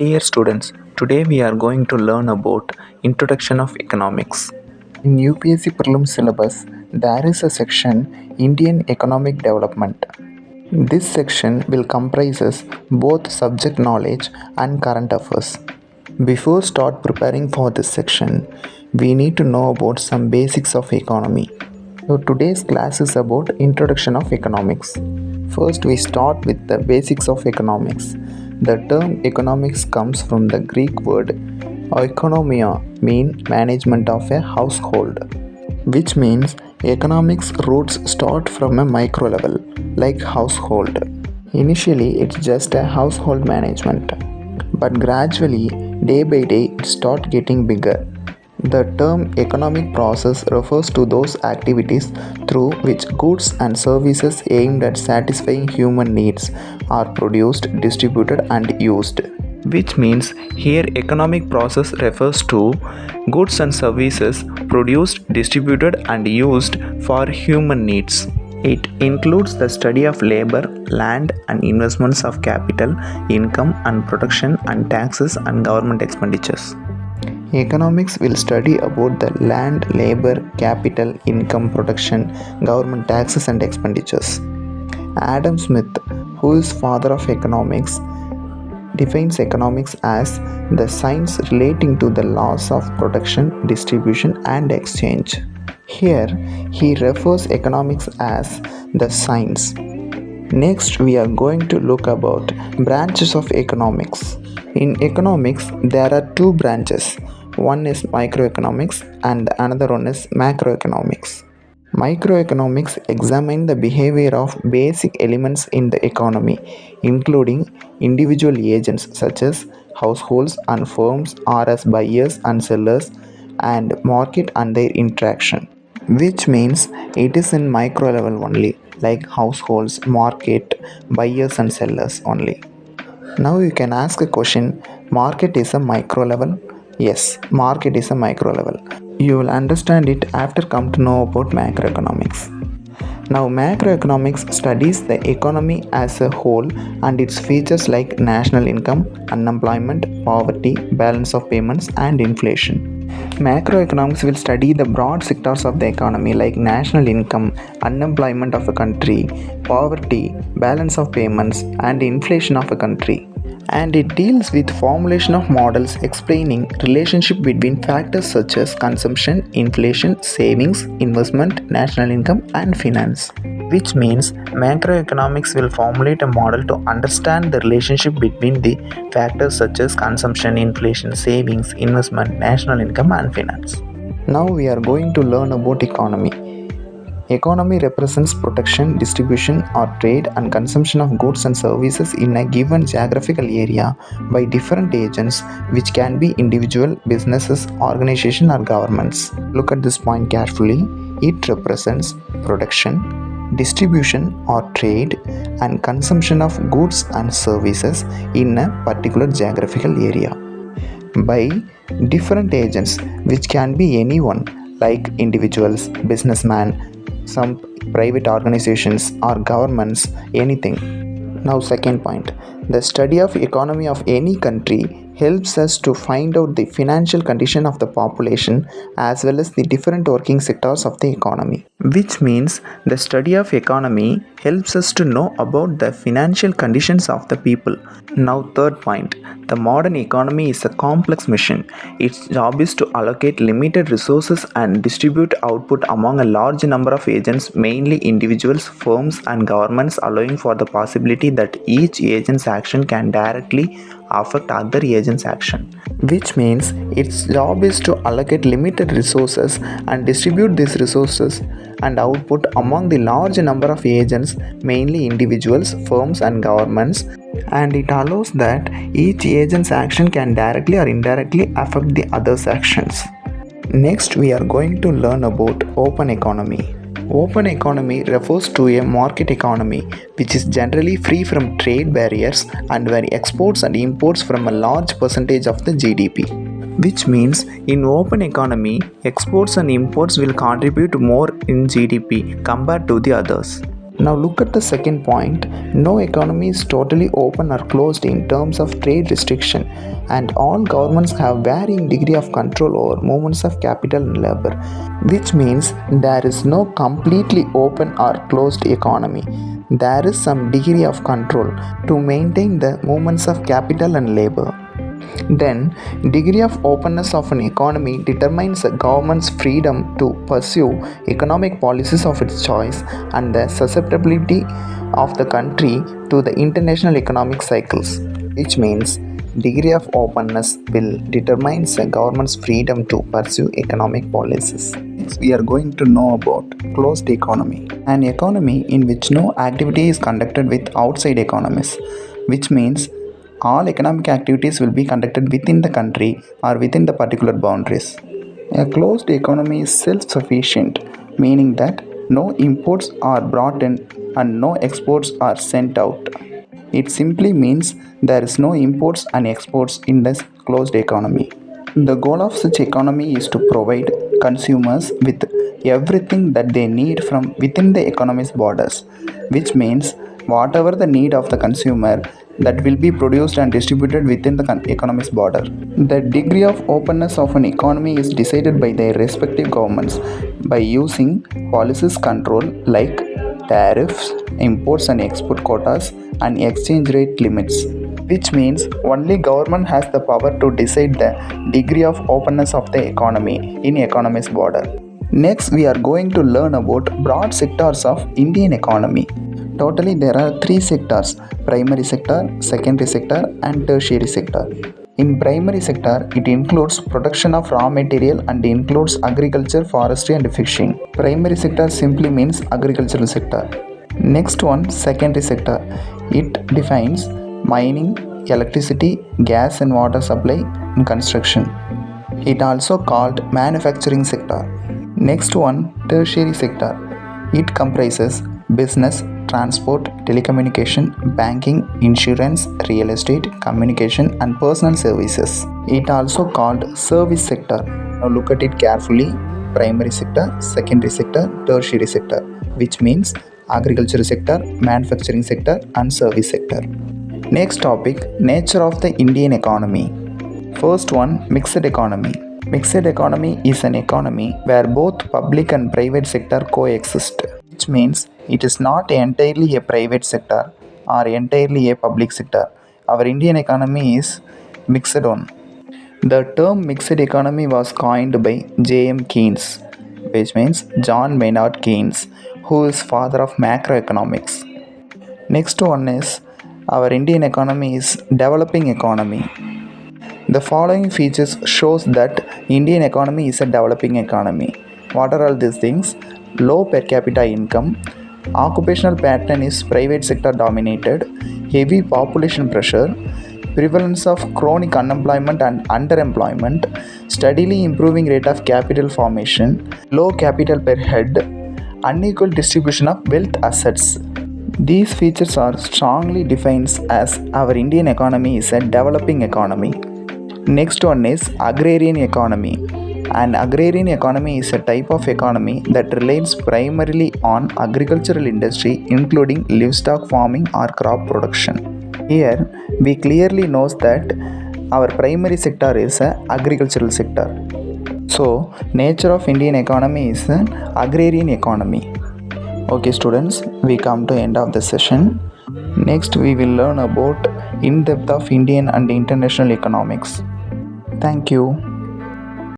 Dear students, today we are going to learn about Introduction of Economics. In UPSC Prelims syllabus, there is a section Indian Economic Development. This section will comprises both subject knowledge and current affairs. Before start preparing for this section, we need to know about some basics of economy. So today's class is about Introduction of Economics. First, we start with the basics of economics. The term economics comes from the Greek word oikonomia, mean management of a household, which means economics roots start from a micro level, like household. Initially, it's just a household management, but gradually, day by day, it starts getting bigger. The term economic process refers to those activities through which goods and services aimed at satisfying human needs are produced, distributed, and used. Which means here economic process refers to goods and services produced, distributed, and used for human needs. It includes the study of labor, land, and investments of capital, income and production, and taxes and government expenditures. Economics will study about the land, labor, capital, income, production, government taxes and expenditures. Adam Smith, who is father of economics, defines economics as the science relating to the laws of production, distribution and exchange. Here, he refers economics as the science. Next, we are going to look about branches of economics. In economics, there are two branches. One is microeconomics and another one is macroeconomics. Microeconomics examine the behavior of basic elements in the economy, including individual agents such as households and firms or as buyers and sellers and market and their interaction, which means it is in micro level only, like households, market, buyers and sellers only. Now you can ask a question, market is a micro level? Yes, market is a micro level. You will understand it after come to know about macroeconomics. Now macroeconomics studies the economy as a whole and its features like national income, unemployment, poverty, balance of payments and inflation. Macroeconomics will study the broad sectors of the economy like national income, unemployment of a country, poverty, balance of payments and inflation of a country. And it deals with formulation of models explaining relationship between factors such as consumption, inflation, savings, investment, national income and finance. Which means macroeconomics will formulate a model to understand the relationship between the factors such as consumption, inflation, savings, investment, national income and finance. Now we are going to learn about economy. Economy represents production, distribution or trade and consumption of goods and services in a given geographical area by different agents which can be individual, businesses, organizations or governments. Look at this point carefully. It represents production, distribution or trade and consumption of goods and services in a particular geographical area by different agents which can be anyone like individuals, businessmen, some private organizations or governments, anything. Now second point, the study of economy of any country helps us to find out the financial condition of the population as well as the different working sectors of the economy. Which means the study of economy helps us to know about the financial conditions of the people. Now third point, the modern economy is a complex machine. Its job is to allocate limited resources and distribute output among a large number of agents, mainly individuals, firms and governments, allowing for the possibility that each agent's action can directly affect other agents' action. Which means its job is to allocate limited resources and distribute these resources and output among the large number of agents, mainly individuals, firms and governments, and it allows that each agent's action can directly or indirectly affect the other's actions. Next, we are going to learn about open economy. Open economy refers to a market economy which is generally free from trade barriers and where exports and imports from a large percentage of the GDP. Which means in open economy, exports and imports will contribute more in GDP compared to the others. Now look at the second point. No economy is totally open or closed in terms of trade restriction, and all governments have varying degree of control over movements of capital and labor, which means there is no completely open or closed economy. There is some degree of control to maintain the movements of capital and labor. Then, degree of openness of an economy determines a government's freedom to pursue economic policies of its choice and the susceptibility of the country to the international economic cycles, which means degree of openness will determines a government's freedom to pursue economic policies. Next, we are going to know about closed economy, an economy in which no activity is conducted with outside economies, which means all economic activities will be conducted within the country or within the particular boundaries. A closed economy is self sufficient, meaning that no imports are brought in and no exports are sent out. It simply means there is no imports and exports in this closed economy. The goal of such economy is to provide consumers with everything that they need from within the economy's borders, which means whatever the need of the consumer that will be produced and distributed within the economy's border. The degree of openness of an economy is decided by their respective governments by using policies control like tariffs, imports and export quotas, and exchange rate limits, which means only government has the power to decide the degree of openness of the economy in economy's border. Next, we are going to learn about broad sectors of Indian economy. Totally, there are three sectors: primary sector, secondary sector, and tertiary sector. In primary sector, it includes production of raw material and includes agriculture, forestry, and fishing. Primary sector simply means agricultural sector. Next one, secondary sector. It defines mining, electricity, gas and water supply, and construction. It also called manufacturing sector. Next one, tertiary sector. It comprises business, transport, telecommunication, banking, insurance, real estate, communication, and personal services. It also called service sector. Now look at it carefully. Primary sector, secondary sector, tertiary sector, which means agriculture sector, manufacturing sector, and service sector. Next topic, nature of the Indian economy. First one, mixed economy. Mixed economy is an economy where both public and private sector coexist, which means it is not entirely a private sector or entirely a public sector. Our Indian economy is mixed one. The term mixed economy was coined by J.M. Keynes, which means John Maynard Keynes, who is father of macroeconomics. Next one is our Indian economy is developing economy. The following features shows that Indian economy is a developing economy. What are all these things? Low per capita income, occupational pattern is private sector dominated, heavy population pressure, prevalence of chronic unemployment and underemployment, steadily improving rate of capital formation, low capital per head, unequal distribution of wealth assets. These features are strongly defined as our Indian economy is a developing economy. Next one is agrarian economy. An agrarian economy is a type of economy that relies primarily on agricultural industry including livestock farming or crop production. Here we clearly know that our primary sector is a agricultural sector. So nature of Indian economy is an agrarian economy. Okay students, we come to end of the session. Next we will learn about in depth of Indian and international economics. Thank you.